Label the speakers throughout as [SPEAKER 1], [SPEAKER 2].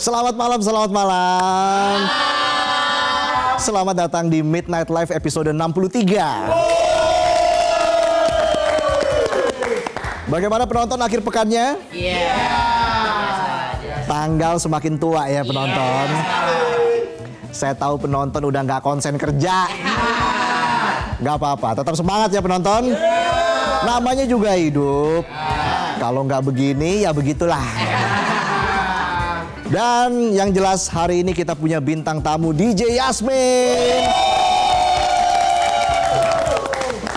[SPEAKER 1] Selamat malam, selamat malam. Selamat datang di Midnight Live episode 63. Bagaimana penonton akhir pekannya? Tanggal semakin tua ya penonton. Saya tahu penonton udah nggak konsen kerja. Nggak apa-apa, tetap semangat ya penonton. Namanya juga hidup. Kalau nggak begini ya begitulah. Dan yang jelas hari ini kita punya bintang tamu DJ Yasmin.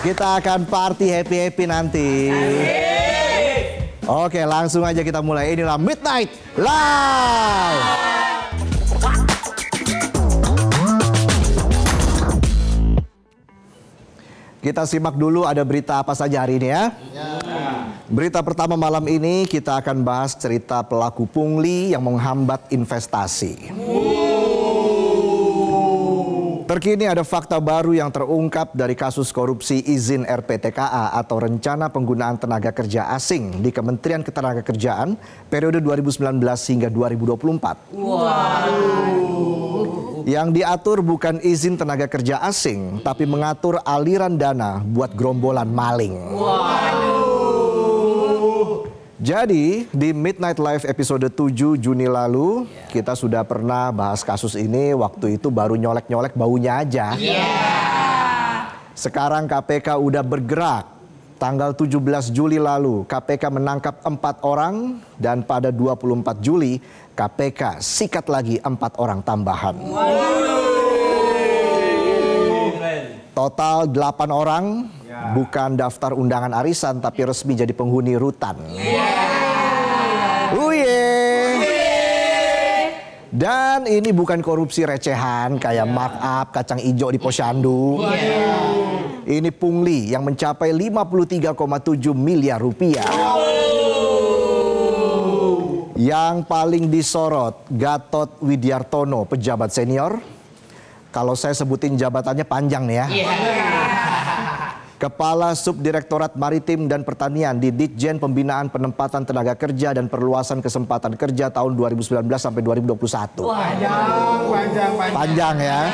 [SPEAKER 1] Kita akan party happy-happy nanti. Oke, langsung aja kita mulai. Inilah Midnight Live. Kita simak dulu ada berita apa saja hari ini ya. Berita pertama malam ini kita akan bahas cerita pelaku pungli yang menghambat investasi. Terkini ada fakta baru yang terungkap dari kasus korupsi izin RPTKA atau Rencana Penggunaan Tenaga Kerja Asing di Kementerian Ketenagakerjaan periode 2019 hingga 2024. Yang diatur bukan izin tenaga kerja asing, tapi mengatur aliran dana buat gerombolan maling. Jadi di Midnight Live episode 7 Juni lalu kita sudah pernah bahas kasus ini, waktu itu baru nyolek-nyolek baunya aja. Sekarang KPK udah bergerak. Tanggal 17 Juli lalu KPK menangkap 4 orang dan pada 24 Juli KPK sikat lagi 4 orang tambahan. Total 8 orang. Bukan daftar undangan arisan tapi resmi jadi penghuni rutan. Dan ini bukan korupsi recehan kayak markup kacang ijo di posyandu. Ini pungli yang mencapai 53,7 miliar rupiah. Yang paling disorot Gatot Widiartono, pejabat senior. Kalau saya sebutin jabatannya panjang nih ya. Kepala Subdirektorat Maritim dan Pertanian di Ditjen Pembinaan Penempatan Tenaga Kerja dan Perluasan Kesempatan Kerja tahun 2019 sampai 2021. Panjang ya.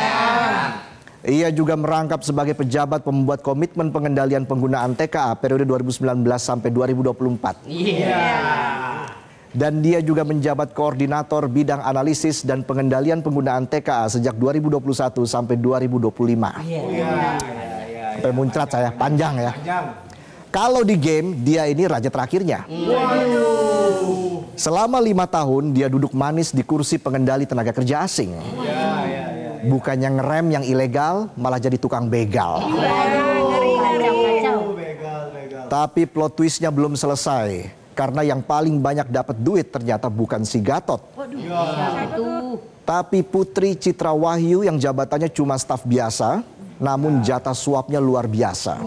[SPEAKER 1] Ia juga merangkap sebagai pejabat pembuat komitmen pengendalian penggunaan TKA periode 2019 sampai 2024. Dan dia juga menjabat koordinator bidang analisis dan pengendalian penggunaan TKA sejak 2021 sampai 2025. Sampai muncrat saya, panjang ya. Kalau di game, dia ini raja terakhirnya. Selama 5 tahun, dia duduk manis di kursi pengendali tenaga kerja asing. Bukannya ngerem yang ilegal, malah jadi tukang begal. Tapi plot twistnya belum selesai. Karena yang paling banyak dapat duit ternyata bukan si Gatot. Tapi Putri Citra Wahyu yang jabatannya cuma staf biasa. Namun jatah suapnya luar biasa.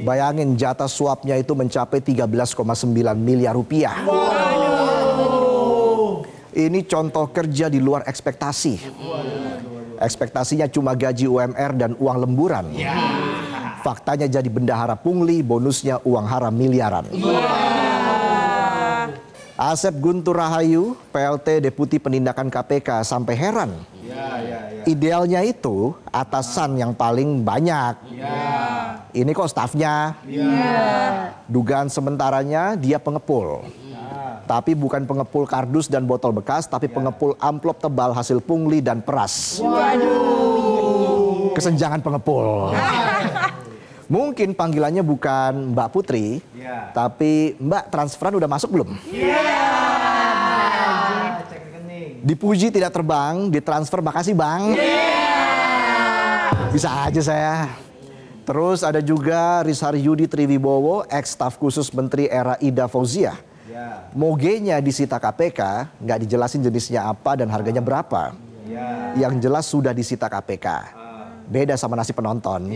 [SPEAKER 1] Bayangin jatah suapnya itu mencapai 13,9 miliar rupiah. Ini contoh kerja di luar ekspektasi. Ekspektasinya cuma gaji UMR dan uang lemburan. Faktanya jadi bendahara pungli, bonusnya uang haram miliaran. Asep Guntur Rahayu, PLT Deputi Penindakan KPK sampai heran. Idealnya itu atasan yang paling banyak. Ini kok stafnya. Dugaan sementaranya dia pengepul. Tapi bukan pengepul kardus dan botol bekas, tapi pengepul amplop tebal hasil pungli dan peras. Kesenjangan pengepul. Mungkin panggilannya bukan Mbak Putri, tapi Mbak transferan udah masuk belum? Dipuji tidak terbang, ditransfer makasih bang. Bisa aja saya. Terus ada juga Rizhar Yudi Triwibowo, ex-staf khusus Menteri era Ida Fauzia. Mogenya disita KPK, nggak dijelasin jenisnya apa dan harganya berapa. Yang jelas sudah disita KPK. Beda sama nasi penonton.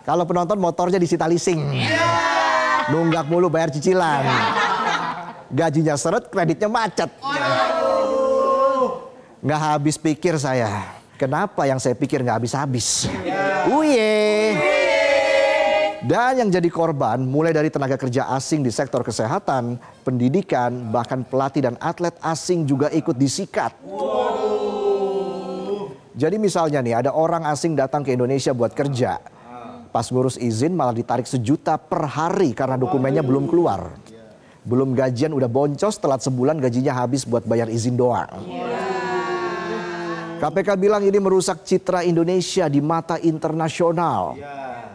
[SPEAKER 1] Kalau penonton motornya disita leasing. Nunggak mulu bayar cicilan. Gajinya seret, kreditnya macet. Nggak habis pikir saya. Kenapa yang saya pikir nggak habis-habis? Dan yang jadi korban mulai dari tenaga kerja asing di sektor kesehatan, pendidikan, bahkan pelatih dan atlet asing juga ikut disikat. Jadi misalnya nih ada orang asing datang ke Indonesia buat kerja. Pas ngurus izin malah ditarik 1 juta per hari karena dokumennya belum keluar. Belum gajian udah boncos, telat sebulan gajinya habis buat bayar izin doang. KPK bilang ini merusak citra Indonesia di mata internasional.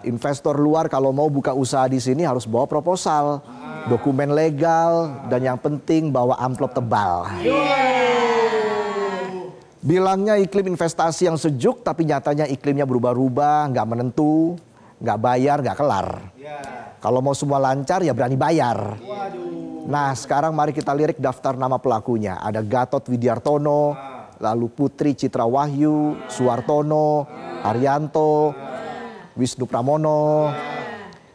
[SPEAKER 1] Investor luar kalau mau buka usaha di sini harus bawa proposal, dokumen legal, dan yang penting bawa amplop tebal. Bilangnya iklim investasi yang sejuk, tapi nyatanya iklimnya berubah-ubah, nggak menentu, nggak bayar, nggak kelar. Kalau mau semua lancar ya berani bayar. Nah sekarang mari kita lirik daftar nama pelakunya. Ada Gatot Widiartono, lalu Putri Citra Wahyu, Suwartono, Haryanto, Wisnu Pramono,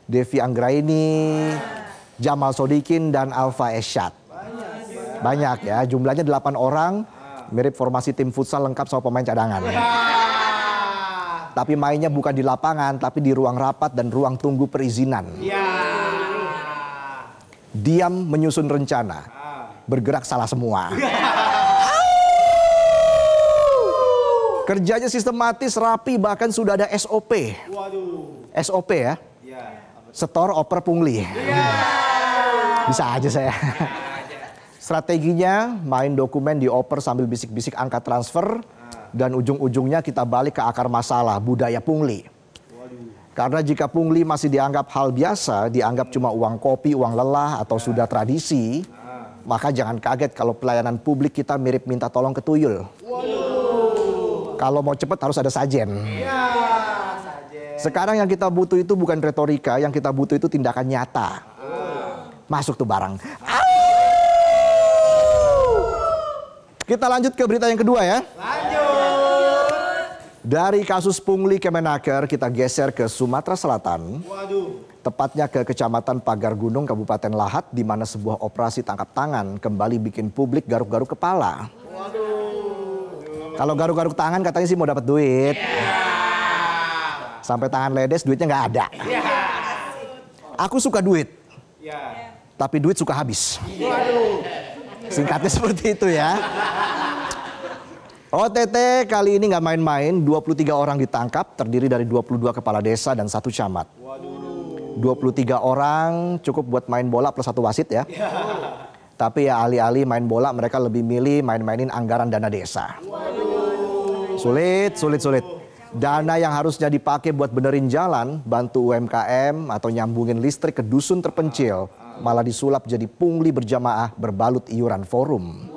[SPEAKER 1] Devi Anggraini, Jamal Sodikin, dan Alfa Esyad. Banyak ya, jumlahnya 8 orang, mirip formasi tim futsal lengkap sama pemain cadangan. Tapi mainnya bukan di lapangan, tapi di ruang rapat dan ruang tunggu perizinan. Diam menyusun rencana, bergerak salah semua. Kerjanya sistematis, rapi, bahkan sudah ada SOP. SOP ya? Setor, oper, pungli. Bisa aja saya. Strateginya main dokumen dioper sambil bisik-bisik angka transfer. Dan ujung-ujungnya kita balik ke akar masalah, budaya pungli. Karena jika pungli masih dianggap hal biasa, dianggap cuma uang kopi, uang lelah, atau sudah tradisi, maka jangan kaget kalau pelayanan publik kita mirip minta tolong ke tuyul. Kalau mau cepat harus ada sajen. Sekarang yang kita butuh itu bukan retorika, yang kita butuh itu tindakan nyata. Masuk tuh barang. Kita lanjut ke berita yang kedua ya. Dari kasus pungli Kemenaker kita geser ke Sumatera Selatan. Tepatnya ke Kecamatan Pagar Gunung, Kabupaten Lahat, di mana sebuah operasi tangkap tangan kembali bikin publik garuk-garuk kepala. Kalau garuk-garuk tangan katanya sih mau dapat duit. Sampai tangan ledes duitnya nggak ada. Aku suka duit. Tapi duit suka habis. Singkatnya seperti itu ya. OTT kali ini nggak main-main, 23 orang ditangkap, terdiri dari 22 kepala desa dan 1 camat. 23 orang cukup buat main bola plus 1 wasit ya. Tapi ya alih-alih main bola mereka lebih milih main-mainin anggaran dana desa. Sulit. Dana yang harusnya dipakai buat benerin jalan, bantu UMKM atau nyambungin listrik ke dusun terpencil, malah disulap jadi pungli berjamaah berbalut iuran forum.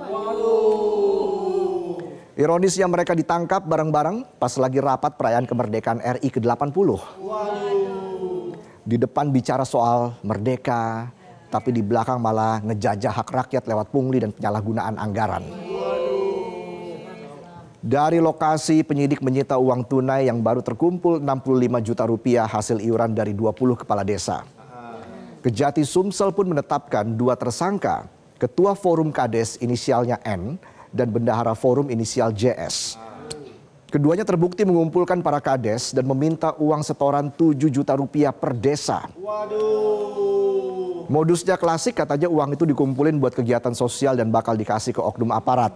[SPEAKER 1] Ironisnya mereka ditangkap bareng-bareng pas lagi rapat perayaan kemerdekaan RI ke-80. Di depan bicara soal merdeka, tapi di belakang malah ngejajah hak rakyat lewat pungli dan penyalahgunaan anggaran. Dari lokasi penyidik menyita uang tunai yang baru terkumpul 65 juta rupiah hasil iuran dari 20 kepala desa. Kejati Sumsel pun menetapkan 2 tersangka, Ketua Forum Kades inisialnya N, dan Bendahara Forum inisial JS. Keduanya terbukti mengumpulkan para kades dan meminta uang setoran 7 juta rupiah per desa. Modusnya klasik, katanya uang itu dikumpulin buat kegiatan sosial dan bakal dikasih ke oknum aparat.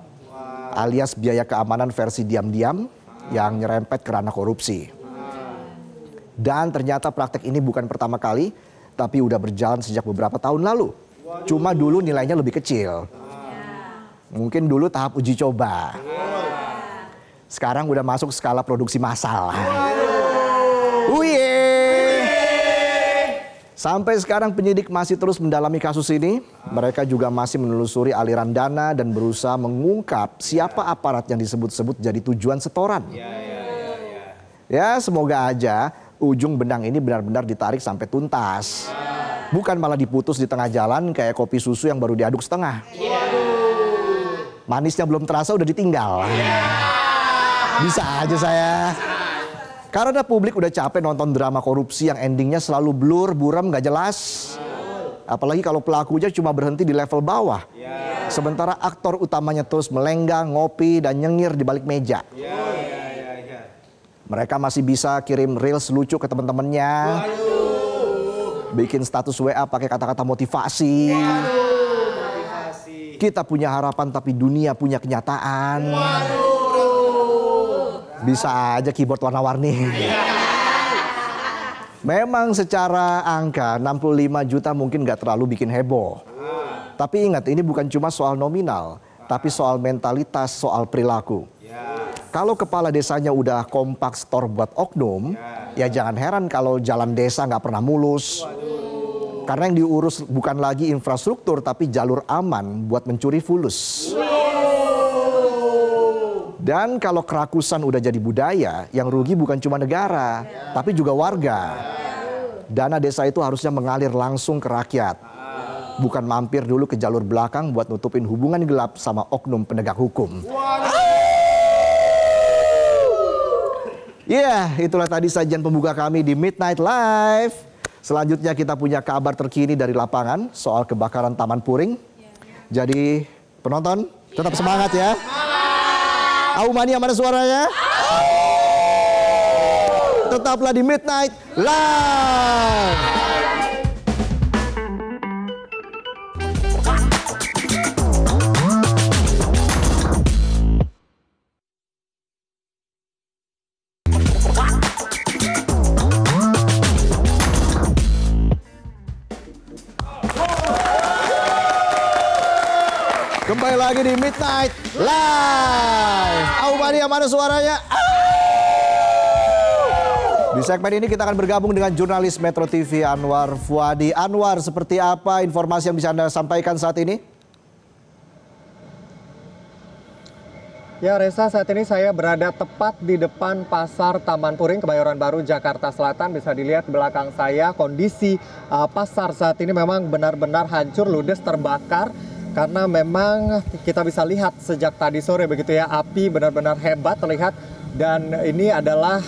[SPEAKER 1] Alias biaya keamanan versi diam-diam yang nyerempet ke ranah korupsi. Dan ternyata praktek ini bukan pertama kali, tapi udah berjalan sejak beberapa tahun lalu. Cuma dulu nilainya lebih kecil. Mungkin dulu tahap uji coba. Sekarang udah masuk skala produksi massal. Sampai sekarang penyidik masih terus mendalami kasus ini. Mereka juga masih menelusuri aliran dana dan berusaha mengungkap siapa aparat yang disebut-sebut jadi tujuan setoran. Ya semoga aja ujung benang ini benar-benar ditarik sampai tuntas. Bukan malah diputus di tengah jalan kayak kopi susu yang baru diaduk setengah. Manisnya belum terasa udah ditinggal. Bisa aja saya. Karena publik udah capek nonton drama korupsi yang endingnya selalu blur, buram, gak jelas. Apalagi kalau pelakunya cuma berhenti di level bawah. Sementara aktor utamanya terus melenggang, ngopi, dan nyengir di balik meja. Mereka masih bisa kirim reels lucu ke teman-temannya. Bikin status WA pakai kata-kata motivasi. Kita punya harapan tapi dunia punya kenyataan. Bisa aja keyboard warna-warni. Memang secara angka 65 juta mungkin nggak terlalu bikin heboh. Tapi ingat, ini bukan cuma soal nominal, tapi soal mentalitas, soal perilaku. Kalau kepala desanya udah kompak store buat oknum, ya jangan heran kalau jalan desa nggak pernah mulus. Karena yang diurus bukan lagi infrastruktur, tapi jalur aman buat mencuri fulus. Dan kalau kerakusan udah jadi budaya, yang rugi bukan cuma negara, tapi juga warga. Dana desa itu harusnya mengalir langsung ke rakyat. Bukan mampir dulu ke jalur belakang buat nutupin hubungan gelap sama oknum penegak hukum. Ya, itulah tadi sajian pembuka kami di Midnight Live. Selanjutnya kita punya kabar terkini dari lapangan soal kebakaran Taman Puring. Jadi penonton tetap semangat ya. Aumania mana suaranya? Tetaplah di Midnight Live. Kembali lagi di Midnight Live. Aumania mana suaranya? Di segmen ini kita akan bergabung dengan jurnalis Metro TV Anwar Fuadi. Anwar, seperti apa informasi yang bisa Anda sampaikan saat ini?
[SPEAKER 2] Ya Reza, saat ini saya berada tepat di depan Pasar Taman Puring, Kebayoran Baru, Jakarta Selatan. Bisa dilihat di belakang saya kondisi pasar saat ini memang benar-benar hancur, ludes, terbakar. Karena memang kita bisa lihat sejak tadi sore begitu ya, api benar-benar hebat terlihat. Dan ini adalah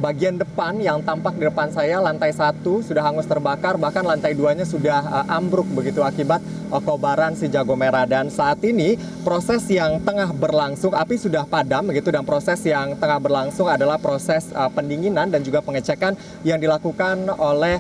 [SPEAKER 2] bagian depan yang tampak di depan saya, lantai 1 sudah hangus terbakar, bahkan lantai 2-nya sudah ambruk begitu akibat kobaran si jago merah. Dan saat ini proses yang tengah berlangsung, api sudah padam begitu, dan proses yang tengah berlangsung adalah proses pendinginan dan juga pengecekan yang dilakukan oleh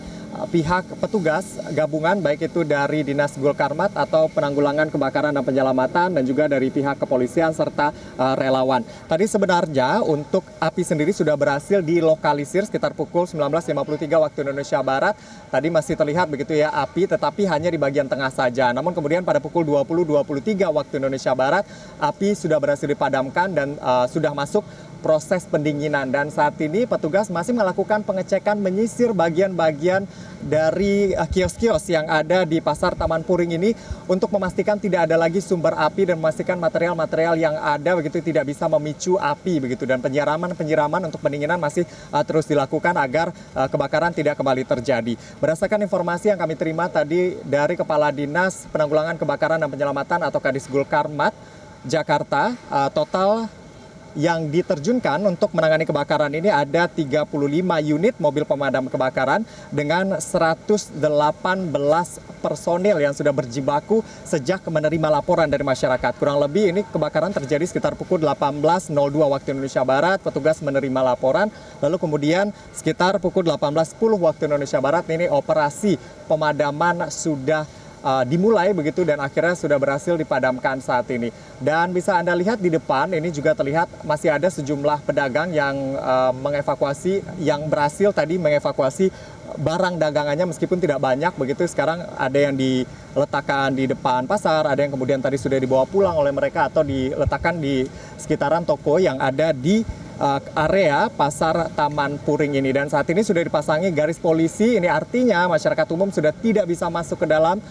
[SPEAKER 2] pihak petugas gabungan, baik itu dari Dinas Gulkarmat atau Penanggulangan Kebakaran dan Penyelamatan, dan juga dari pihak kepolisian serta relawan. Tadi sebenarnya untuk api sendiri sudah berhasil dilokalisir sekitar pukul 19.53 waktu Indonesia Barat. Tadi masih terlihat begitu ya api, tetapi hanya di bagian tengah saja. Namun kemudian pada pukul 20.23 waktu Indonesia Barat, api sudah berhasil dipadamkan dan sudah masuk proses pendinginan. Dan saat ini petugas masih melakukan pengecekan, menyisir bagian-bagian dari kios-kios yang ada di Pasar Taman Puring ini untuk memastikan tidak ada lagi sumber api dan memastikan material-material yang ada begitu tidak bisa memicu api begitu. Dan penyiraman untuk pendinginan masih terus dilakukan agar kebakaran tidak kembali terjadi. Berdasarkan informasi yang kami terima tadi dari Kepala Dinas Penanggulangan Kebakaran dan Penyelamatan atau Kadis Gulkarmat Jakarta, total yang diterjunkan untuk menangani kebakaran ini ada 35 unit mobil pemadam kebakaran dengan 118 personil yang sudah berjibaku sejak menerima laporan dari masyarakat. Kurang lebih ini kebakaran terjadi sekitar pukul 18.02 waktu Indonesia Barat, petugas menerima laporan, lalu kemudian sekitar pukul 18.10 waktu Indonesia Barat ini operasi pemadaman sudah dimulai begitu, dan akhirnya sudah berhasil dipadamkan saat ini. Dan bisa Anda lihat di depan ini juga terlihat masih ada sejumlah pedagang yang mengevakuasi, yang berhasil tadi mengevakuasi barang dagangannya meskipun tidak banyak begitu. Sekarang ada yang diletakkan di depan pasar, ada yang kemudian tadi sudah dibawa pulang oleh mereka atau diletakkan di sekitaran toko yang ada di area Pasar Taman Puring ini. Dan saat ini sudah dipasangi garis polisi, ini artinya masyarakat umum sudah tidak bisa masuk ke dalam,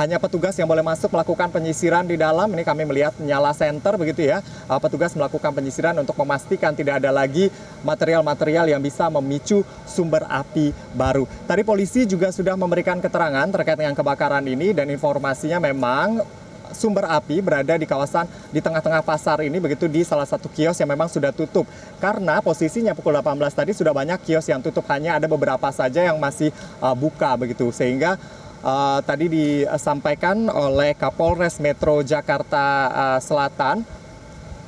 [SPEAKER 2] hanya petugas yang boleh masuk melakukan penyisiran di dalam. Ini kami melihat nyala senter begitu ya, petugas melakukan penyisiran untuk memastikan tidak ada lagi material-material yang bisa memicu sumber api baru. Tadi polisi juga sudah memberikan keterangan terkait dengan kebakaran ini, dan informasinya memang sumber api berada di kawasan di tengah-tengah pasar ini begitu, di salah satu kios yang memang sudah tutup. Karena posisinya pukul 18 tadi sudah banyak kios yang tutup, hanya ada beberapa saja yang masih buka begitu. Sehingga tadi disampaikan oleh Kapolres Metro Jakarta Selatan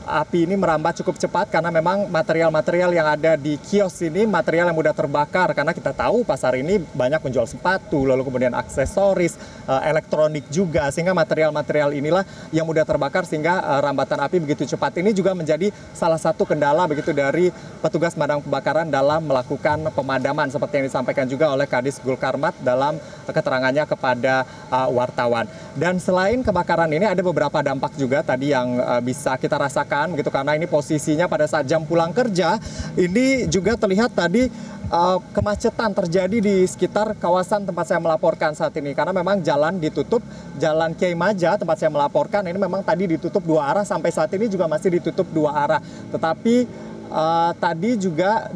[SPEAKER 2] api ini merambat cukup cepat karena memang material-material yang ada di kios ini material yang mudah terbakar, karena kita tahu pasar ini banyak menjual sepatu, lalu kemudian aksesoris, elektronik juga, sehingga material-material inilah yang mudah terbakar sehingga rambatan api begitu cepat. Ini juga menjadi salah satu kendala begitu dari petugas pemadam kebakaran dalam melakukan pemadaman seperti yang disampaikan juga oleh Kadis Gulkarmat dalam keterangannya kepada wartawan. Dan selain kebakaran ini ada beberapa dampak juga tadi yang bisa kita rasakan begitu, karena ini posisinya pada saat jam pulang kerja. Ini juga terlihat tadi kemacetan terjadi di sekitar kawasan tempat saya melaporkan saat ini, karena memang jalan ditutup, Jalan Kiai Maja tempat saya melaporkan ini memang tadi ditutup 2 arah, sampai saat ini juga masih ditutup 2 arah. Tetapi tadi juga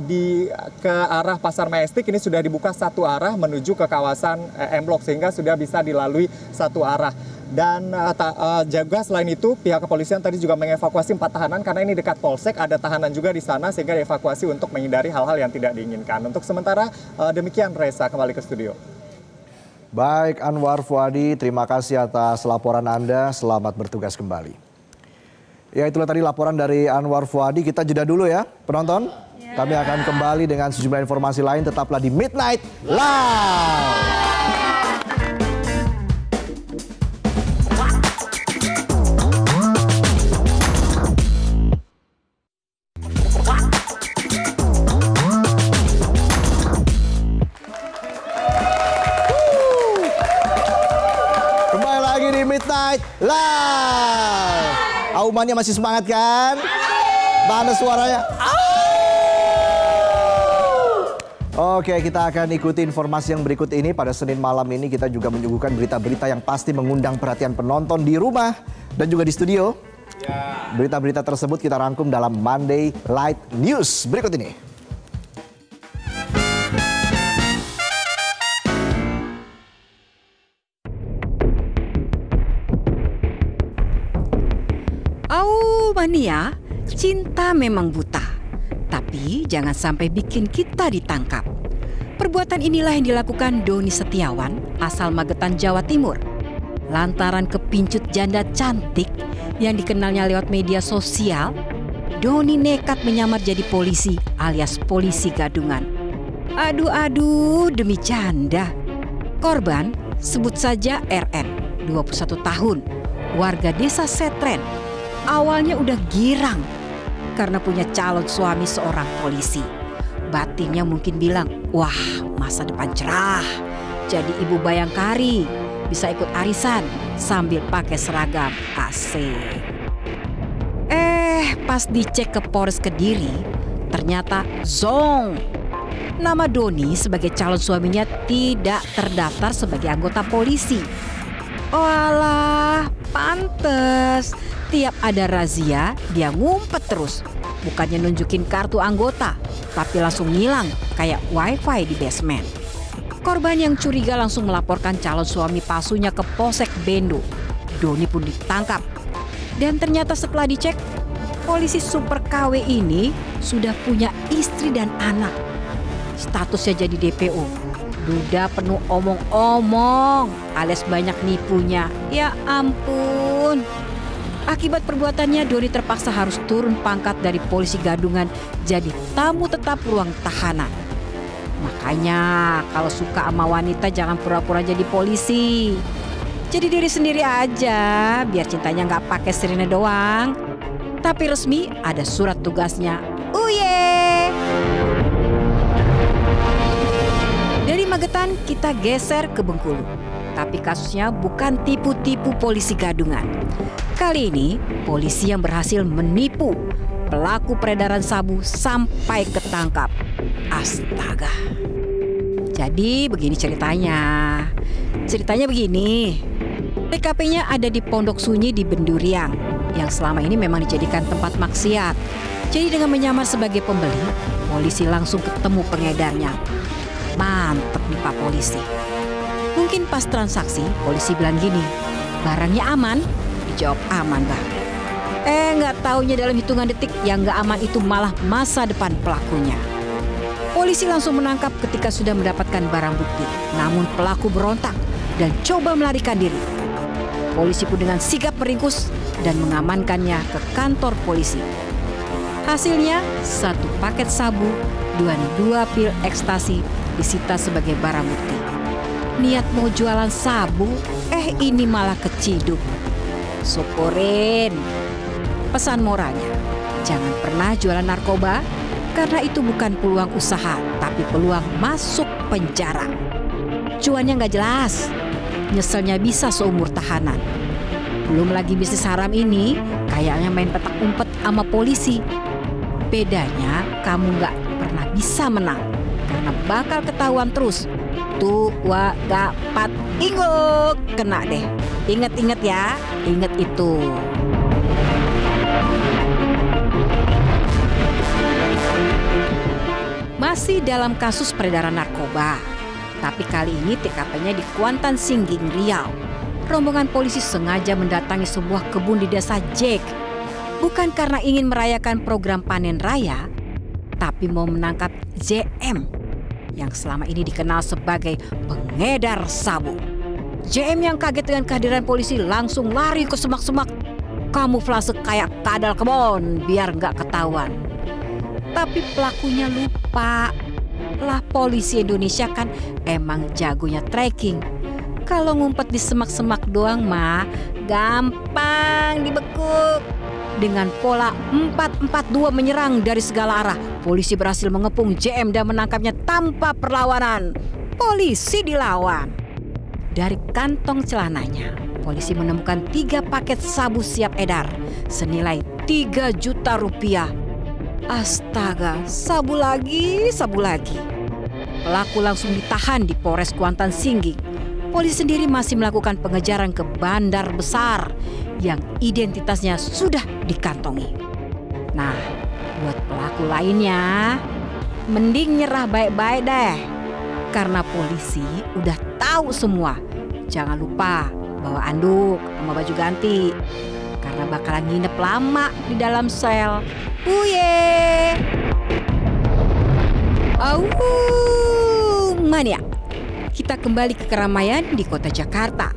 [SPEAKER 2] ke arah Pasar Majestic ini sudah dibuka 1 arah menuju ke kawasan M Block, sehingga sudah bisa dilalui 1 arah. Dan juga selain itu pihak kepolisian tadi juga mengevakuasi 4 tahanan karena ini dekat Polsek, ada tahanan juga di sana sehingga dievakuasi untuk menghindari hal-hal yang tidak diinginkan. Untuk sementara demikian, Reza, kembali ke studio.
[SPEAKER 1] Baik, Anwar Fuadi, terima kasih atas laporan Anda, selamat bertugas kembali. Ya, itulah tadi laporan dari Anwar Fuadi. Kita jeda dulu ya penonton. Kami akan kembali dengan sejumlah informasi lain, tetaplah di Midnight Live. Midnight Live. Aumannya masih semangat kan? Mana suaranya? Oke, kita akan ikuti informasi yang berikut ini. Pada Senin malam ini kita juga menyuguhkan berita-berita yang pasti mengundang perhatian penonton di rumah dan juga di studio. Berita-berita tersebut kita rangkum dalam Monday Light News berikut ini.
[SPEAKER 3] Mania, cinta memang buta, tapi jangan sampai bikin kita ditangkap. Perbuatan inilah yang dilakukan Doni Setiawan, asal Magetan, Jawa Timur. Lantaran kepincut janda cantik yang dikenalnya lewat media sosial, Doni nekat menyamar jadi polisi alias polisi gadungan. Aduh, demi janda. Korban sebut saja RN, 21 tahun, warga desa Setren. Awalnya udah girang karena punya calon suami seorang polisi. Batinnya mungkin bilang, wah masa depan cerah. Jadi ibu bayangkari, bisa ikut arisan sambil pakai seragam AC. Pas dicek ke Polres Kediri, ternyata zong. Nama Doni sebagai calon suaminya tidak terdaftar sebagai anggota polisi. Walah, pantes. Tiap ada razia, dia ngumpet terus. Bukannya nunjukin kartu anggota, tapi langsung ngilang kayak wifi di basement. Korban yang curiga langsung melaporkan calon suami palsunya ke Polsek Bendo. Doni pun ditangkap. Dan ternyata setelah dicek, polisi super KW ini sudah punya istri dan anak. Statusnya jadi DPO. Duda penuh omong-omong, alias banyak nipunya. Ya ampun. Akibat perbuatannya, Doni terpaksa harus turun pangkat dari polisi gadungan jadi tamu tetap ruang tahanan. Makanya kalau suka sama wanita jangan pura-pura jadi polisi. Jadi diri sendiri aja, biar cintanya nggak pakai sirine doang. Tapi resmi ada surat tugasnya. Uye! Dari Magetan kita geser ke Bengkulu. Tapi kasusnya bukan tipu-tipu polisi gadungan. Kali ini polisi yang berhasil menipu pelaku peredaran sabu sampai ketangkap. Astaga. Jadi begini ceritanya. Ceritanya begini. TKP-nya ada di Pondok Sunyi di Benduriang yang selama ini memang dijadikan tempat maksiat. Jadi dengan menyamar sebagai pembeli, polisi langsung ketemu pengedarnya. Mantep nih Pak Polisi. Mungkin pas transaksi, polisi bilang gini, barangnya aman? Dijawab aman, Bang. Nggak taunya dalam hitungan detik yang nggak aman itu malah masa depan pelakunya. Polisi langsung menangkap ketika sudah mendapatkan barang bukti. Namun pelaku berontak dan coba melarikan diri. Polisi pun dengan sigap meringkus dan mengamankannya ke kantor polisi. Hasilnya 1 paket sabu dan 2 pil ekstasi disita sebagai barang bukti. Niat mau jualan sabu, ini malah keciduk. Syukurin. Pesan moralnya, jangan pernah jualan narkoba karena itu bukan peluang usaha, tapi peluang masuk penjara. Cuannya nggak jelas, nyeselnya bisa seumur tahanan. Belum lagi bisnis haram ini kayaknya main petak umpet sama polisi. Bedanya kamu nggak pernah bisa menang karena bakal ketahuan terus. Tua dapat inguk, kena deh. Ingat-ingat ya, ingat itu. Masih dalam kasus peredaran narkoba, tapi kali ini TKP-nya di Kuantan Singging, Riau. Rombongan polisi sengaja mendatangi sebuah kebun di desa Jek. Bukan karena ingin merayakan program panen raya, tapi mau menangkap JM yang selama ini dikenal sebagai pengedar sabu. JM yang kaget dengan kehadiran polisi langsung lari ke semak-semak. Kamuflase kayak kadal kebon biar nggak ketahuan. Tapi pelakunya lupa. Lah polisi Indonesia kan emang jagonya tracking. Kalau ngumpet di semak-semak doang mah gampang dibekuk. Dengan pola 4-4-2 menyerang dari segala arah, polisi berhasil mengepung JM dan menangkapnya tanpa perlawanan. Polisi dilawan. Dari kantong celananya, polisi menemukan 3 paket sabu siap edar senilai 3 juta rupiah. Astaga, sabu lagi. Pelaku langsung ditahan di Polres Kuantan Singging. Polisi sendiri masih melakukan pengejaran ke bandar besar yang identitasnya sudah dikantongi. Nah, buat pelaku lainnya, mending nyerah baik-baik deh. Karena polisi udah tahu semua. Jangan lupa bawa anduk sama baju ganti. Karena bakalan nginep lama di dalam sel. Uye. Mania. Kita kembali ke keramaian di kota Jakarta.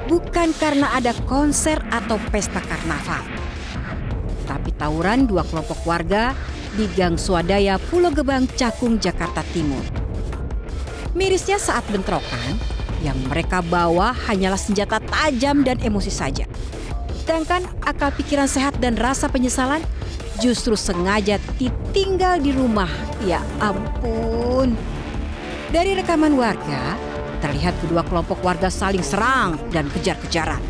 [SPEAKER 3] Bukan karena ada konser atau pesta karnaval, tapi tawuran 2 kelompok warga di Gang Swadaya, Pulau Gebang, Cakung, Jakarta Timur. Mirisnya saat bentrokan, yang mereka bawa hanyalah senjata tajam dan emosi saja. Sedangkan akal pikiran sehat dan rasa penyesalan justru sengaja ditinggal di rumah. Ya ampun. Dari rekaman warga, terlihat kedua kelompok warga saling serang dan kejar-kejaran.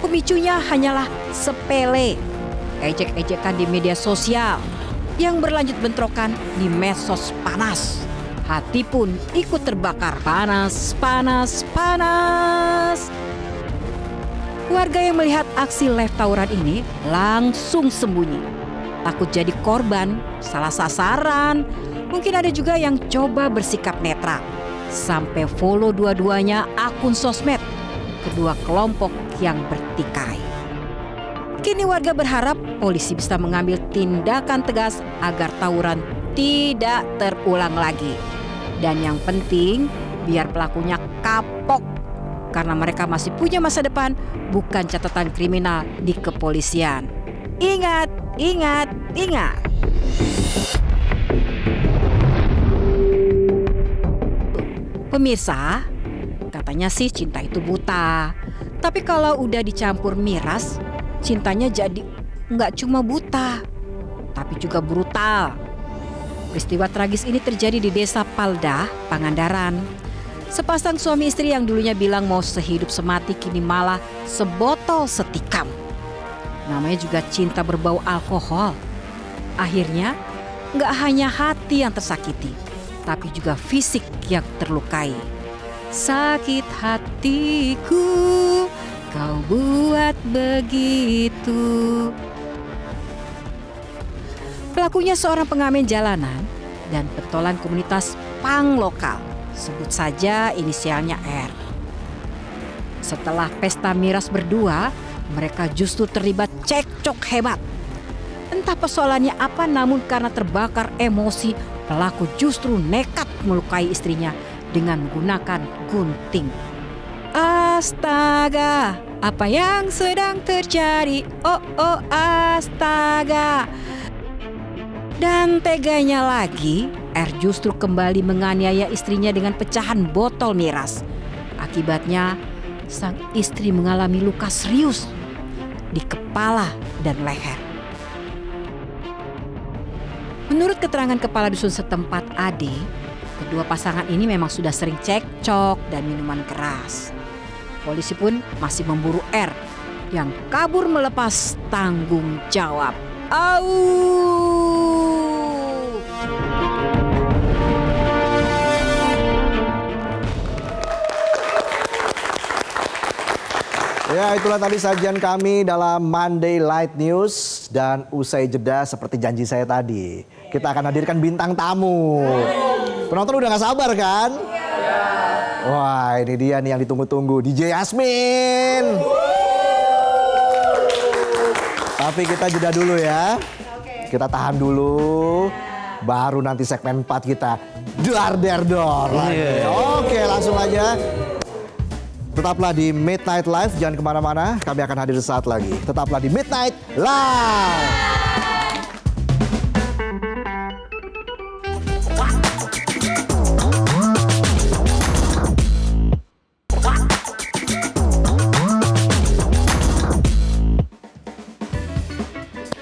[SPEAKER 3] Pemicunya hanyalah sepele, ejek-ejekan di media sosial yang berlanjut bentrokan di medsos panas. Hati pun ikut terbakar panas. Warga yang melihat aksi live tawuran ini langsung sembunyi. Takut jadi korban, salah sasaran. Mungkin ada juga yang coba bersikap netral. Sampai follow dua-duanya akun sosmed kedua kelompok yang bertikai. Kini warga berharap polisi bisa mengambil tindakan tegas agar tawuran tidak terulang lagi. Dan yang penting biar pelakunya kapok karena mereka masih punya masa depan, bukan catatan kriminal di kepolisian. Ingat. Pemirsa, katanya sih cinta itu buta. Tapi kalau udah dicampur miras, cintanya jadi nggak cuma buta, tapi juga brutal. Peristiwa tragis ini terjadi di Desa Paldah, Pangandaran. Sepasang suami istri yang dulunya bilang mau sehidup semati kini malah sebotol setikam. Namanya juga cinta berbau alkohol. Akhirnya nggak hanya hati yang tersakiti, tapi juga fisik yang terlukai. Sakit hatiku, kau buat begitu. Pelakunya seorang pengamen jalanan dan pentolan komunitas punk lokal. Sebut saja inisialnya R. Setelah pesta miras berdua, mereka justru terlibat cekcok hebat. Entah persoalannya apa, namun karena terbakar emosi, pelaku justru nekat melukai istrinya dengan menggunakan gunting. astaga, apa yang sedang terjadi? Oh, astaga. Dan teganya lagi, R justru kembali menganiaya istrinya dengan pecahan botol miras. Akibatnya, sang istri mengalami luka serius di kepala dan leher. Menurut keterangan kepala dusun setempat Ade, kedua pasangan ini memang sudah sering cekcok dan minuman keras. Polisi pun masih memburu R yang kabur melepas tanggung jawab.
[SPEAKER 1] Ya, itulah tadi sajian kami dalam Monday Light News. Dan usai jeda seperti janji saya tadi, kita akan hadirkan bintang tamu. Penonton udah gak sabar kan? Wah, ini dia nih yang ditunggu-tunggu, DJ Yasmin. Tapi kita jeda dulu ya. Kita tahan dulu. Baru nanti segmen 4 kita dar-der-dor lagi. Oke, langsung aja. Tetaplah di Midnight Live, jangan kemana-mana. Kami akan hadir sesaat lagi. Tetaplah di Midnight Live.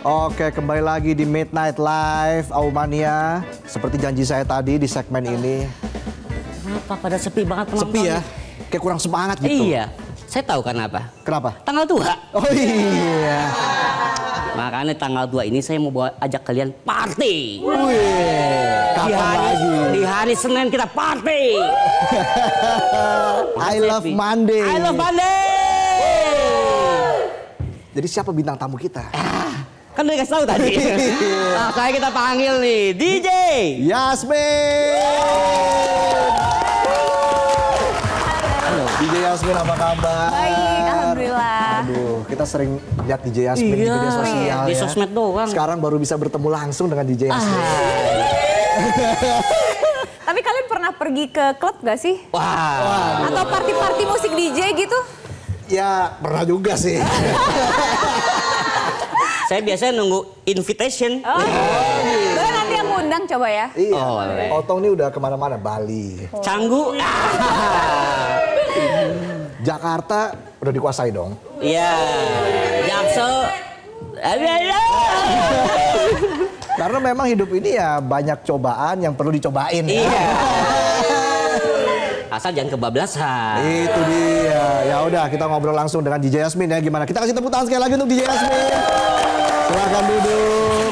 [SPEAKER 1] Oke, kembali lagi di Midnight Live, Aumania. Seperti janji saya tadi di segmen ini.
[SPEAKER 4] Kenapa pada sepi banget penonton?
[SPEAKER 1] Sepi ya? Kayak kurang semangat gitu.
[SPEAKER 4] Iya, saya tahu kenapa.
[SPEAKER 1] Kenapa?
[SPEAKER 4] Tanggal tua.
[SPEAKER 1] Oh iya.
[SPEAKER 4] Makanya tanggal 2 ini saya mau ajak kalian party.
[SPEAKER 1] Wih, kapan lagi?
[SPEAKER 4] Di hari Senin kita party.
[SPEAKER 1] I love Monday.
[SPEAKER 4] I love Monday.
[SPEAKER 1] Jadi siapa bintang tamu kita?
[SPEAKER 4] Kan udah kasih tahu tadi. Nah, saya kita panggil nih DJ
[SPEAKER 1] Yasmin. Halo, DJ Yasmin apa kabar?
[SPEAKER 5] Baik, alhamdulillah.
[SPEAKER 1] Aduh, kita sering lihat DJ Yasmin di media sosial
[SPEAKER 4] di
[SPEAKER 1] ya.
[SPEAKER 4] sosmed doang.
[SPEAKER 1] Sekarang baru bisa bertemu langsung dengan DJ Yasmin.
[SPEAKER 5] Tapi kalian pernah pergi ke klub gak sih?
[SPEAKER 4] Wah.
[SPEAKER 5] Atau party-party musik DJ gitu?
[SPEAKER 1] Ya, pernah juga sih.
[SPEAKER 4] Saya biasanya nunggu invitation.
[SPEAKER 5] Boleh nanti yang ngundang coba ya.
[SPEAKER 1] Iya.
[SPEAKER 4] Oh,
[SPEAKER 1] Otong ini udah kemana-mana, Bali.
[SPEAKER 4] Canggu.
[SPEAKER 1] Jakarta udah dikuasai dong.
[SPEAKER 4] Iya. Jaksel.
[SPEAKER 1] Karena memang hidup ini ya banyak cobaan yang perlu dicobain.
[SPEAKER 4] Iya. Asal jangan kebablasan.
[SPEAKER 1] Itu dia. Ya udah, kita ngobrol langsung dengan DJ Yasmin ya. Gimana? Kita kasih tepuk tangan sekali lagi untuk DJ Yasmin. Silakan duduk.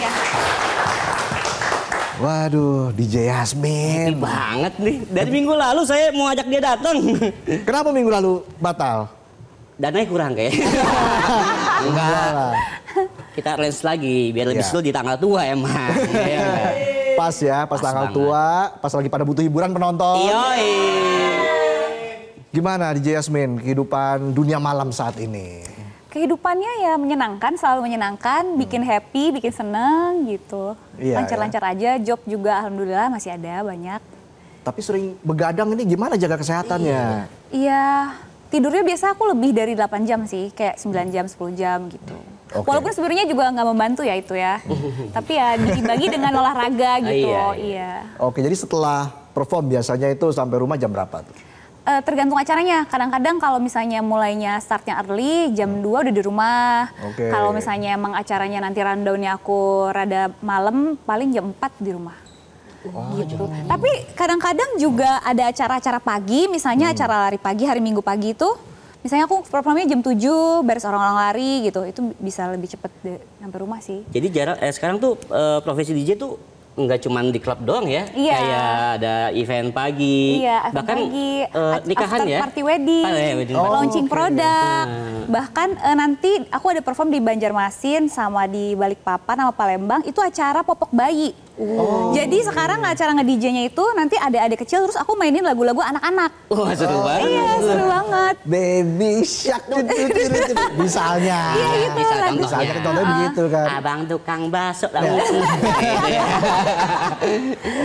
[SPEAKER 1] Waduh, DJ Yasmin.
[SPEAKER 4] Happy banget nih. Dari minggu lalu saya mau ajak dia datang.
[SPEAKER 1] Kenapa minggu lalu batal?
[SPEAKER 4] Dananya kurang kayak. Enggak. Kita range lagi biar lebih slow di tanggal tua emang.
[SPEAKER 1] Pas ya, pas tanggal
[SPEAKER 4] banget.
[SPEAKER 1] tua, pas lagi pada butuh hiburan penonton.
[SPEAKER 4] Yoi.
[SPEAKER 1] Gimana DJ Yasmin kehidupan dunia malam saat ini?
[SPEAKER 5] Kehidupannya ya menyenangkan, selalu menyenangkan, bikin happy, bikin seneng gitu.
[SPEAKER 1] Iya,
[SPEAKER 5] Lancar-lancar aja, job juga alhamdulillah masih ada banyak.
[SPEAKER 1] Tapi sering begadang ini gimana jaga kesehatannya?
[SPEAKER 5] Iya, tidurnya biasa aku lebih dari 8 jam sih, kayak 9 jam, 10 jam gitu.
[SPEAKER 1] Oke.
[SPEAKER 5] Walaupun sebenarnya juga nggak membantu ya itu ya. Tapi ya dibagi dengan olahraga gitu, iya.
[SPEAKER 1] Oke, jadi setelah perform biasanya itu sampai rumah jam berapa tuh?
[SPEAKER 5] Tergantung acaranya. Kadang-kadang kalau misalnya mulainya startnya early, jam 2 udah di rumah.
[SPEAKER 1] Oke.
[SPEAKER 5] Kalau misalnya emang acaranya nanti rundownnya aku rada malam, paling jam 4 di rumah. Gitu. Tapi kadang-kadang juga ada acara-acara pagi, misalnya acara lari pagi, hari Minggu pagi itu. Misalnya aku performnya jam 7, beres orang-orang lari gitu. Itu bisa lebih cepet sampai rumah sih.
[SPEAKER 4] Jadi sekarang tuh profesi DJ tuh nggak cuma di klub doang ya?
[SPEAKER 5] Iya.
[SPEAKER 4] Kayak ada event pagi,
[SPEAKER 5] Iya,
[SPEAKER 4] bahkan
[SPEAKER 5] pagi,
[SPEAKER 4] nikahan
[SPEAKER 5] after
[SPEAKER 4] ya?
[SPEAKER 5] party wedding,
[SPEAKER 4] wedding
[SPEAKER 5] launching
[SPEAKER 1] oke.
[SPEAKER 5] produk. Bahkan nanti aku ada perform di Banjarmasin sama di Balikpapan sama Palembang, itu acara popok bayi. Jadi sekarang acara nge-DJ-nya itu nanti ada adik kecil terus aku mainin lagu-lagu anak-anak.
[SPEAKER 4] Wah, seru banget.
[SPEAKER 5] Iya, seru banget.
[SPEAKER 1] Baby Shark. Misalnya.
[SPEAKER 5] Iya gitu.
[SPEAKER 1] Misalnya contohnya begitu kan.
[SPEAKER 4] Abang tukang bakso.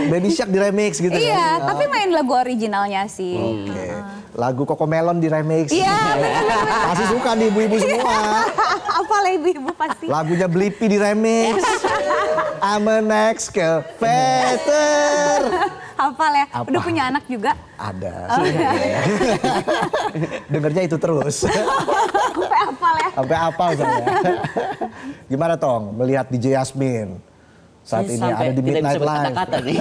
[SPEAKER 1] Baby Shark di remix gitu
[SPEAKER 5] Iya,
[SPEAKER 1] kan.
[SPEAKER 5] tapi main lagu originalnya sih.
[SPEAKER 1] Oke. Lagu Cocomelon di remix.
[SPEAKER 5] Iya.
[SPEAKER 1] Pasti suka nih ibu-ibu semua.
[SPEAKER 5] Apa lah ibu-ibu pasti.
[SPEAKER 1] Lagunya Blippi di remix. I'm an excavator.
[SPEAKER 5] Hafal ya.
[SPEAKER 1] Apa?
[SPEAKER 5] Udah punya anak juga.
[SPEAKER 1] Ada.
[SPEAKER 5] Oh, iya.
[SPEAKER 1] Dengernya itu terus.
[SPEAKER 5] Sampai hafal ya.
[SPEAKER 1] Sampai apal saya. Gimana Tong melihat DJ Yasmin saat ini ada di Midnight Live?
[SPEAKER 4] Kata-kata nih.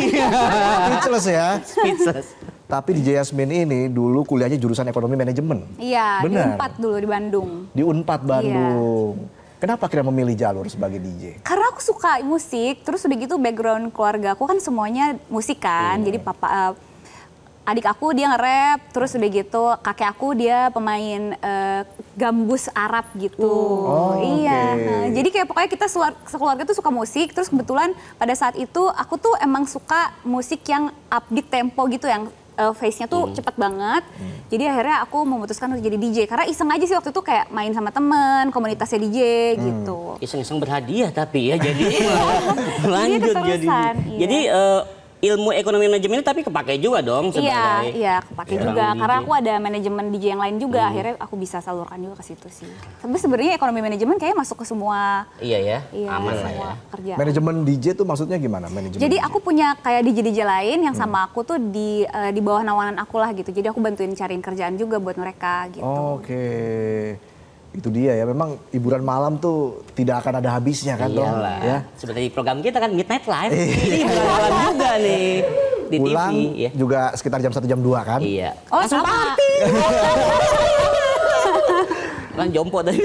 [SPEAKER 1] Speechless ya.
[SPEAKER 4] Speechless.
[SPEAKER 1] Tapi DJ Yasmin ini dulu kuliahnya jurusan ekonomi manajemen.
[SPEAKER 5] Iya, di
[SPEAKER 1] Benar.
[SPEAKER 5] Unpad dulu di Bandung.
[SPEAKER 1] Di Unpad Bandung. Kenapa akhirnya memilih jalur sebagai DJ?
[SPEAKER 5] Karena aku suka musik, terus udah gitu background keluarga aku kan semuanya musik kan. Jadi papa adik aku dia nge-rap, terus udah gitu kakek aku dia pemain gambus Arab gitu.
[SPEAKER 1] Oh,
[SPEAKER 5] iya.
[SPEAKER 1] oke.
[SPEAKER 5] Nah, jadi kayak pokoknya kita sekeluarga tuh suka musik, terus kebetulan pada saat itu aku tuh emang suka musik yang upbeat tempo gitu yang face-nya tuh cepet banget. Jadi akhirnya aku memutuskan untuk jadi DJ. Karena iseng aja sih waktu itu kayak main sama temen, komunitasnya DJ gitu.
[SPEAKER 4] Iseng-iseng berhadiah tapi ya jadi lanjut jadi.
[SPEAKER 5] keterusan, iya.
[SPEAKER 4] Jadi ilmu ekonomi manajemen ini tapi kepake juga dong sebagai.
[SPEAKER 5] Iya, kepake
[SPEAKER 4] seorang
[SPEAKER 5] juga.
[SPEAKER 4] DJ.
[SPEAKER 5] Karena aku ada manajemen DJ yang lain juga. Akhirnya aku bisa salurkan juga ke situ sih. Tapi sebenarnya ekonomi manajemen kayaknya masuk ke semua.
[SPEAKER 4] Iya ya,
[SPEAKER 5] Iya,
[SPEAKER 4] aman lah
[SPEAKER 5] semua
[SPEAKER 4] ya.
[SPEAKER 5] kerjaan.
[SPEAKER 1] Manajemen DJ tuh maksudnya gimana? Manajemen
[SPEAKER 5] Jadi
[SPEAKER 1] DJ?
[SPEAKER 5] aku punya kayak DJ lain yang sama aku tuh di bawah naungan aku lah gitu. Jadi aku bantuin cariin kerjaan juga buat mereka gitu.
[SPEAKER 1] Oke. Itu dia ya, memang hiburan malam tuh tidak akan ada habisnya kan Tong?
[SPEAKER 4] Iyalah.
[SPEAKER 1] Ya.
[SPEAKER 4] Seperti program kita kan Midnight Live. Ini malam juga nih di
[SPEAKER 1] Pulang
[SPEAKER 4] TV. Ya.
[SPEAKER 1] juga sekitar jam 1 jam 2 kan?
[SPEAKER 4] Iya.
[SPEAKER 5] Oh,
[SPEAKER 4] Langsung
[SPEAKER 5] sama.
[SPEAKER 4] party. Kan jompo tadi.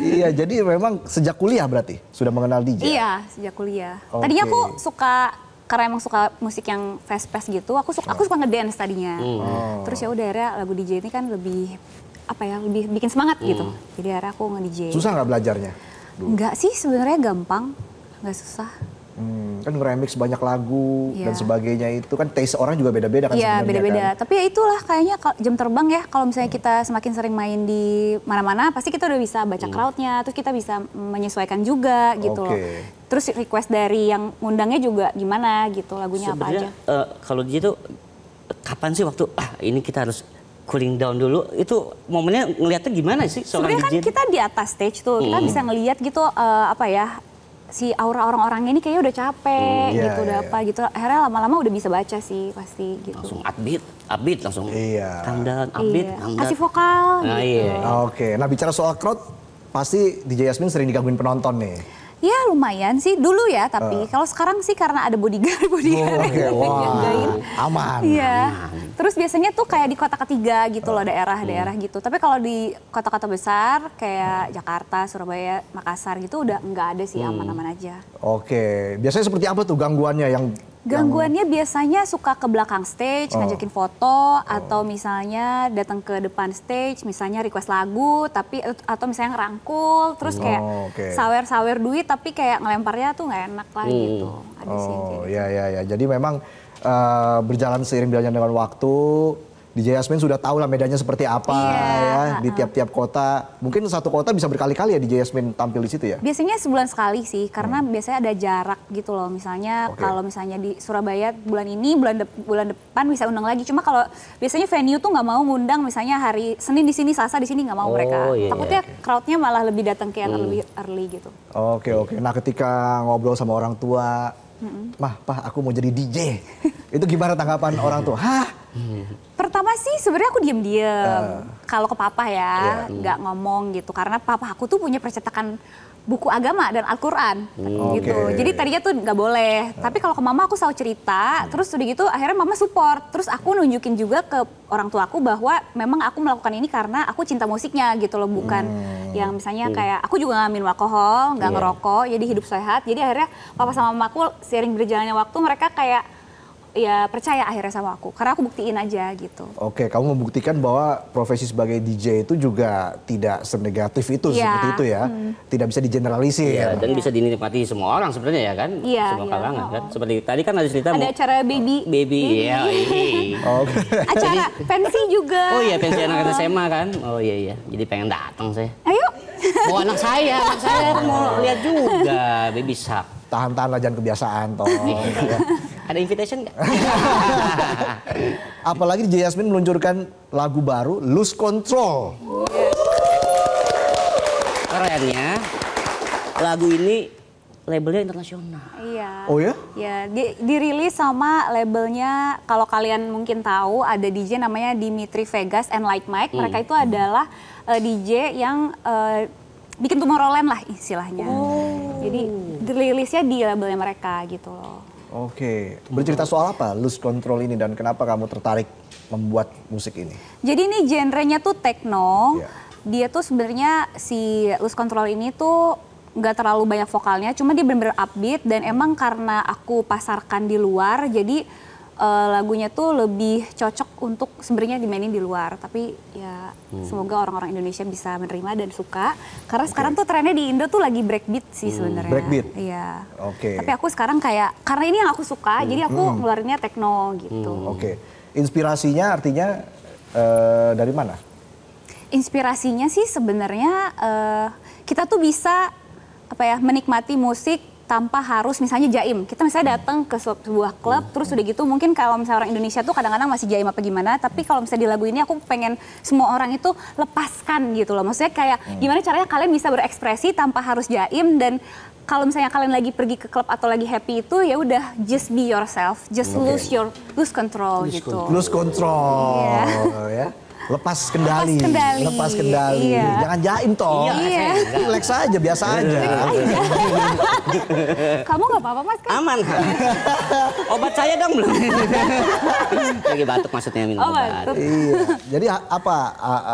[SPEAKER 1] Iya, jadi memang sejak kuliah berarti sudah mengenal DJ?
[SPEAKER 5] Iya, sejak kuliah.
[SPEAKER 1] Oke.
[SPEAKER 5] Tadinya aku suka karena emang suka musik yang fast-paced gitu, aku suka ngedance tadinya. Terus ya udah akhirnya lagu DJ ini kan lebih apa ya, lebih bikin semangat gitu. Jadi akhirnya aku nge-DJ.
[SPEAKER 1] Susah nggak belajarnya?
[SPEAKER 5] Enggak sih, sebenarnya gampang, nggak susah.
[SPEAKER 1] Kan nge-remix banyak lagu
[SPEAKER 5] Iya.
[SPEAKER 1] dan sebagainya itu kan taste orang juga beda-beda kan
[SPEAKER 5] Iya
[SPEAKER 1] sebenarnya
[SPEAKER 5] beda-beda.
[SPEAKER 1] kan?
[SPEAKER 5] Tapi ya itulah kayaknya jam terbang ya. Kalau misalnya kita semakin sering main di mana-mana, pasti kita udah bisa baca crowdnya. Terus kita bisa menyesuaikan juga gitu loh.
[SPEAKER 1] Oke.
[SPEAKER 5] Terus request dari yang ngundangnya juga gimana gitu, lagunya apa aja.
[SPEAKER 4] Sebenarnya kalau DJ tuh kapan sih waktu ini kita harus cooling down dulu, itu momennya ngeliatnya gimana sih seorang
[SPEAKER 5] Sebenarnya kan
[SPEAKER 4] DJ?
[SPEAKER 5] kita di atas stage tuh, kita bisa ngelihat gitu apa ya, si aura orang-orangnya ini kayaknya udah capek
[SPEAKER 1] Iya,
[SPEAKER 5] gitu, udah
[SPEAKER 1] iya.
[SPEAKER 5] apa gitu. Akhirnya lama-lama udah bisa baca sih pasti gitu.
[SPEAKER 4] Langsung upbeat langsung.
[SPEAKER 1] Iya.
[SPEAKER 4] Calm down, upbeat,
[SPEAKER 5] Iya.
[SPEAKER 4] calm down.
[SPEAKER 5] Kasih vokal
[SPEAKER 4] Nah,
[SPEAKER 5] gitu.
[SPEAKER 4] iya.
[SPEAKER 1] Oke, nah bicara soal crowd, pasti DJ Yasmin sering digangguin penonton nih.
[SPEAKER 5] Ya lumayan sih dulu ya, tapi kalau sekarang sih karena ada bodyguard
[SPEAKER 1] Oke,
[SPEAKER 5] yang jagain.
[SPEAKER 1] aman.
[SPEAKER 5] Iya. Terus biasanya tuh kayak di kota ketiga gitu loh, daerah-daerah gitu. Tapi kalau di kota-kota besar kayak Jakarta, Surabaya, Makassar gitu udah nggak ada sih, aman-aman aja.
[SPEAKER 1] Oke, biasanya seperti apa tuh gangguannya yang
[SPEAKER 5] Gangguannya biasanya suka ke belakang stage, ngajakin foto, atau misalnya datang ke depan stage, misalnya request lagu, tapi atau misalnya ngerangkul, terus kayak
[SPEAKER 1] oke.
[SPEAKER 5] sawer-sawer duit, tapi kayak ngelemparnya tuh nggak enak lah gitu. Ada sih yang kayak
[SPEAKER 1] Oh
[SPEAKER 5] gitu.
[SPEAKER 1] ya. Jadi memang berjalan seiring berjalannya dengan waktu, DJ Yasmin sudah tahu lah medannya seperti apa ya di tiap-tiap kota. Mungkin satu kota bisa berkali-kali ya DJ Yasmin tampil di situ ya?
[SPEAKER 5] Biasanya sebulan sekali sih, karena biasanya ada jarak gitu loh. Misalnya kalau misalnya di Surabaya bulan ini, bulan depan bisa undang lagi. Cuma kalau biasanya venue tuh nggak mau ngundang, misalnya hari Senin di sini, Selasa di sini nggak mau mereka.
[SPEAKER 4] iya,
[SPEAKER 5] Takutnya crowdnya malah lebih datang ke yang lebih early gitu.
[SPEAKER 1] Oke. Nah ketika ngobrol sama orang tua, Mah, Pah aku mau jadi DJ. Itu gimana tanggapan orang tua? Hah?
[SPEAKER 5] Pertama sih sebenarnya aku diem-diem. Kalau ke papa ya, nggak ngomong gitu. Karena papa aku tuh punya percetakan buku agama dan Al-Quran gitu.
[SPEAKER 1] Oke.
[SPEAKER 5] Jadi tadinya tuh nggak boleh. Tapi kalau ke mama aku selalu cerita, terus udah gitu akhirnya mama support. Terus aku nunjukin juga ke orang tua aku bahwa memang aku melakukan ini karena aku cinta musiknya gitu loh. Bukan yang misalnya kayak aku juga nggak minum alkohol, nggak ngerokok, jadi hidup sehat. Jadi akhirnya papa sama mama aku seiring berjalannya waktu mereka kayak ya percaya akhirnya sama aku. Karena aku buktiin aja gitu.
[SPEAKER 1] Oke, kamu membuktikan bahwa profesi sebagai DJ itu juga tidak senegatif itu,
[SPEAKER 5] Iya.
[SPEAKER 1] seperti itu ya. Tidak bisa digeneralisir.
[SPEAKER 4] Iya, dan bisa dinikmati semua orang sebenarnya ya kan?
[SPEAKER 5] Iya,
[SPEAKER 4] Semua
[SPEAKER 5] iya.
[SPEAKER 4] kalangan kan. Seperti tadi kan ada cerita
[SPEAKER 5] Ada acara baby.
[SPEAKER 4] baby, iya.
[SPEAKER 1] Oke.
[SPEAKER 5] Acara pensi juga.
[SPEAKER 4] Oh iya, pensi anak SMA kan? Oh iya. Jadi pengen datang saya.
[SPEAKER 5] Ayo.
[SPEAKER 4] Oh anak saya kan mau lihat juga baby shark.
[SPEAKER 1] Tahan-tahan lah, jangan kebiasaan toh. Ya.
[SPEAKER 4] Ada invitation nggak?
[SPEAKER 1] Apalagi DJ Yasmin meluncurkan lagu baru, Lose Control.
[SPEAKER 4] Kerennya, lagu ini labelnya internasional.
[SPEAKER 5] Iya.
[SPEAKER 1] Oh ya?
[SPEAKER 5] Ya, dirilis sama labelnya, kalau kalian mungkin tahu ada DJ namanya Dimitri Vegas and Like Mike. Mereka itu adalah DJ yang bikin Tomorrowland lah istilahnya. Jadi dirilisnya di labelnya mereka gitu loh.
[SPEAKER 1] Oke, bercerita soal apa Lose Control ini dan kenapa kamu tertarik membuat musik ini?
[SPEAKER 5] Jadi ini genrenya tuh techno.
[SPEAKER 1] Iya.
[SPEAKER 5] Dia tuh sebenarnya si Lose Control ini tuh nggak terlalu banyak vokalnya, cuma dia bener-bener upbeat dan emang karena aku pasarkan di luar, jadi lagunya tuh lebih cocok untuk sebenarnya dimainin di luar. Tapi ya semoga orang-orang Indonesia bisa menerima dan suka. Karena sekarang tuh trennya di Indo tuh lagi breakbeat sih sebenarnya.
[SPEAKER 1] Breakbeat?
[SPEAKER 5] Iya.
[SPEAKER 1] Oke.
[SPEAKER 5] Tapi aku sekarang kayak, karena ini yang aku suka, jadi aku ngeluarinnya techno gitu.
[SPEAKER 1] Oke, inspirasinya artinya dari mana?
[SPEAKER 5] Inspirasinya sih sebenarnya kita tuh bisa menikmati musik tanpa harus misalnya jaim. Kita misalnya datang ke sebuah klub, terus udah gitu mungkin kalau misalnya orang Indonesia tuh kadang-kadang masih jaim apa gimana, tapi kalau misalnya di lagu ini aku pengen semua orang itu lepaskan gitu loh. Maksudnya kayak gimana caranya kalian bisa berekspresi tanpa harus jaim, dan kalau misalnya kalian lagi pergi ke klub atau lagi happy itu ya udah just be yourself, just lose control gitu.
[SPEAKER 1] Lose control, ya. Lepas kendali. Lepas kendali.
[SPEAKER 5] Iya.
[SPEAKER 1] Jangan jaim toh.
[SPEAKER 5] Iya.
[SPEAKER 1] Relax aja, biasa aja.
[SPEAKER 5] Kamu nggak apa-apa Mas kan?
[SPEAKER 4] Aman. Obat saya dong belum. Lagi batuk maksudnya minum obat.
[SPEAKER 1] Iya. Jadi apa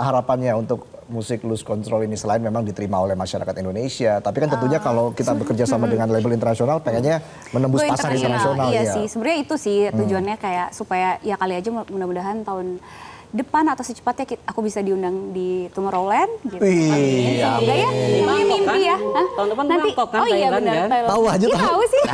[SPEAKER 1] harapannya untuk musik Lose Control ini selain memang diterima oleh masyarakat Indonesia, tapi kan tentunya kalau kita bekerja sama dengan label internasional pengennya menembus pasar internasional.
[SPEAKER 5] Iya sih, sebenarnya itu sih tujuannya, kayak supaya ya kali aja mudah-mudahan tahun depan atau secepatnya aku bisa diundang di Tomorrowland gitu.
[SPEAKER 1] Wih,
[SPEAKER 5] Semoga ya, namanya mimpi ya. Hah?
[SPEAKER 4] Tahun depan
[SPEAKER 5] Nanti,
[SPEAKER 4] Bangkok kan,
[SPEAKER 5] oh iya
[SPEAKER 4] Thailand
[SPEAKER 5] benar.
[SPEAKER 4] kan?
[SPEAKER 5] Thailand.
[SPEAKER 1] Tahu aja,
[SPEAKER 5] Ih,
[SPEAKER 1] tahu.
[SPEAKER 5] tahu sih.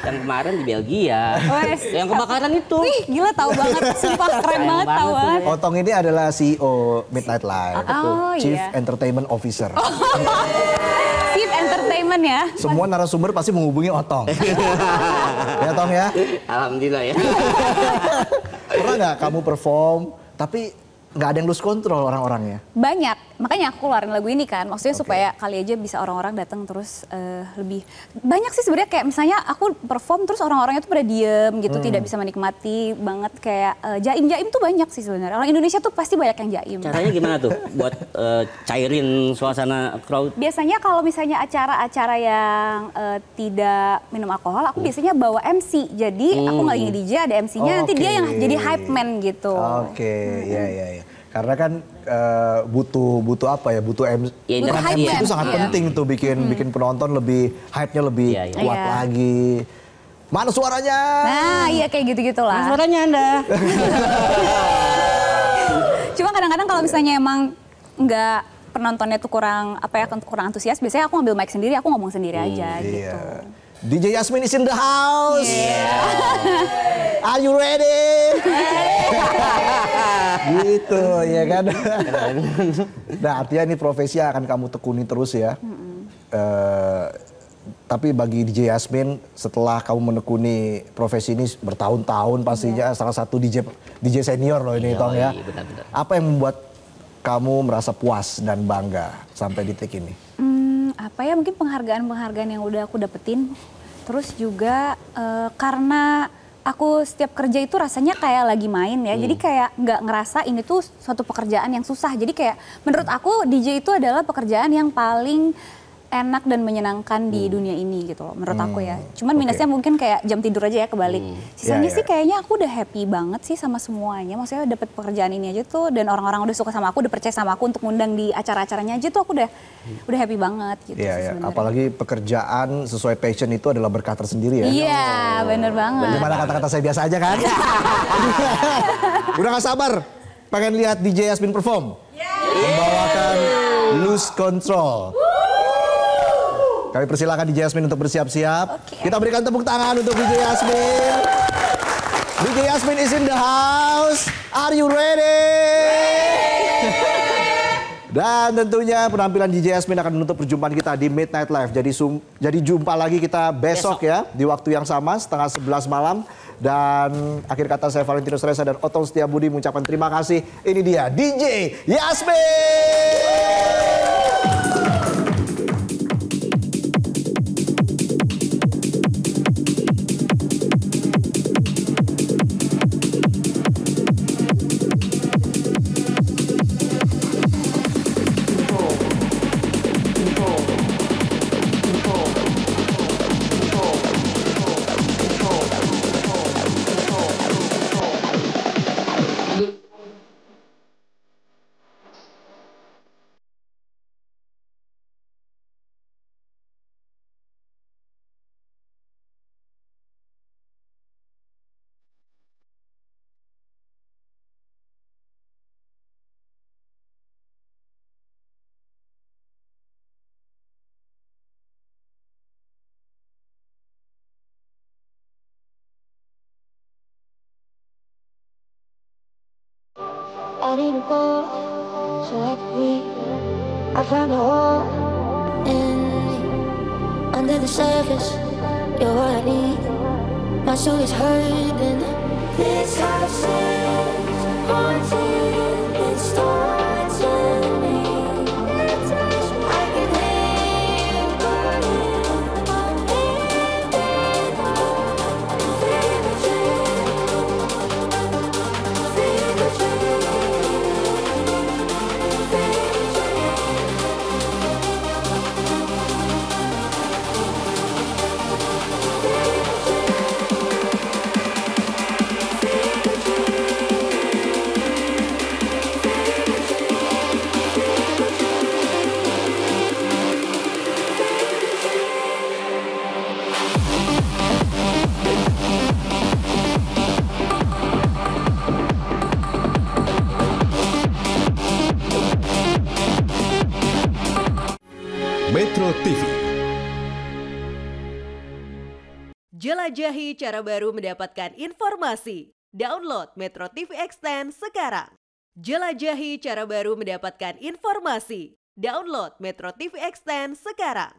[SPEAKER 4] Yang kemarin di Belgia.
[SPEAKER 5] Wes.
[SPEAKER 4] Yang kebakaran itu.
[SPEAKER 5] Wih, gila tahu banget. Sumpah keren banget, tahu banget.
[SPEAKER 1] Otong ini adalah CEO Midnight Live,
[SPEAKER 5] Oh,
[SPEAKER 1] Chief
[SPEAKER 5] iya.
[SPEAKER 1] Entertainment Officer.
[SPEAKER 5] Chief Entertainment ya.
[SPEAKER 1] Semua narasumber pasti menghubungi Otong. Ya Tong ya.
[SPEAKER 4] Alhamdulillah ya.
[SPEAKER 1] Pernah nggak kamu perform tapi nggak ada yang lose control orang-orangnya?
[SPEAKER 5] Banyak, makanya aku keluarin lagu ini kan, maksudnya supaya kali aja bisa orang-orang datang terus lebih banyak sih sebenarnya, kayak misalnya aku perform terus orang-orangnya tuh pada diem gitu, tidak bisa menikmati banget, kayak jaim-jaim tuh banyak sih sebenarnya. Orang Indonesia tuh pasti banyak yang jaim.
[SPEAKER 4] Caranya gimana tuh buat cairin suasana crowd?
[SPEAKER 5] Biasanya kalau misalnya acara-acara yang tidak minum alkohol, aku biasanya bawa MC. Jadi aku nggak lagi DJ, ada MC-nya, nanti dia yang jadi hype man gitu.
[SPEAKER 1] Oke, iya. Karena kan butuh apa ya? Butuh MC.
[SPEAKER 4] Ya,
[SPEAKER 5] Butuh
[SPEAKER 1] Peran
[SPEAKER 5] hype
[SPEAKER 1] MC
[SPEAKER 5] man.
[SPEAKER 1] itu sangat
[SPEAKER 5] Iya.
[SPEAKER 1] penting tuh bikin penonton lebih hype-nya lebih
[SPEAKER 4] Iya.
[SPEAKER 1] kuat
[SPEAKER 5] Iya.
[SPEAKER 1] lagi. Mana suaranya?
[SPEAKER 5] Nah, iya kayak gitu-gitulah.
[SPEAKER 4] Suaranya Anda.
[SPEAKER 5] Cuma kadang-kadang kalau misalnya emang nggak, penontonnya tuh kurang kurang antusias, biasanya aku ngambil mic sendiri, aku ngomong sendiri aja gitu.
[SPEAKER 1] Iya. DJ Yasmin is in the house. Are you ready? Gitu ya kan. Nah artinya ini profesi yang akan kamu tekuni terus ya. Tapi bagi DJ Yasmin setelah kamu menekuni profesi ini bertahun-tahun pastinya salah satu DJ senior loh ini Tong ya.
[SPEAKER 4] Benar-benar.
[SPEAKER 1] Apa yang membuat kamu merasa puas dan bangga sampai detik ini?
[SPEAKER 5] Apa ya, mungkin penghargaan-penghargaan yang udah aku dapetin. Terus juga karena aku setiap kerja itu rasanya kayak lagi main ya. Jadi kayak nggak ngerasa ini tuh suatu pekerjaan yang susah. Jadi kayak menurut aku DJ itu adalah pekerjaan yang paling enak dan menyenangkan di dunia ini gitu loh, menurut aku ya. Cuman minusnya mungkin kayak jam tidur aja ya kebalik. Sisanya
[SPEAKER 1] Ya.
[SPEAKER 5] sih kayaknya aku udah happy banget sih sama semuanya. Maksudnya dapet pekerjaan ini aja tuh, dan orang-orang udah suka sama aku, udah percaya sama aku untuk ngundang di acara-acaranya aja tuh aku udah happy banget gitu
[SPEAKER 1] Iya,
[SPEAKER 5] sih
[SPEAKER 1] ya.
[SPEAKER 5] sebenarnya.
[SPEAKER 1] Apalagi pekerjaan sesuai passion itu adalah berkah tersendiri ya.
[SPEAKER 5] Iya, bener banget.
[SPEAKER 1] Gimana kata-kata saya biasa aja kan? Udah gak sabar pengen lihat DJ Yasmin perform? Membawakan Lose Control. Kami persilakan DJ Yasmin untuk bersiap-siap.
[SPEAKER 5] Oke.
[SPEAKER 1] Kita berikan tepuk tangan untuk DJ Yasmin. DJ Yasmin is in the house. Are you ready? Dan tentunya penampilan DJ Yasmin akan menutup perjumpaan kita di Midnight Live. Jadi jumpa lagi kita besok ya di waktu yang sama setengah 11 malam. Dan akhir kata saya Valentinus Reza dan Otong Setiabudi mengucapkan terima kasih. Ini dia DJ Yasmin.
[SPEAKER 6] I need a ball, so I can breathe. I found a hole in me. Under the surface, you're what I need. My soul is hurting. This house is haunted. It's torturing me. I can hear you calling. I'm living on a fever dream. Fever dream.
[SPEAKER 7] Metro TV.
[SPEAKER 8] Jelajahi cara baru mendapatkan informasi. Download Metro TV Extend sekarang. Jelajahi cara baru mendapatkan informasi. Download Metro TV Extend sekarang.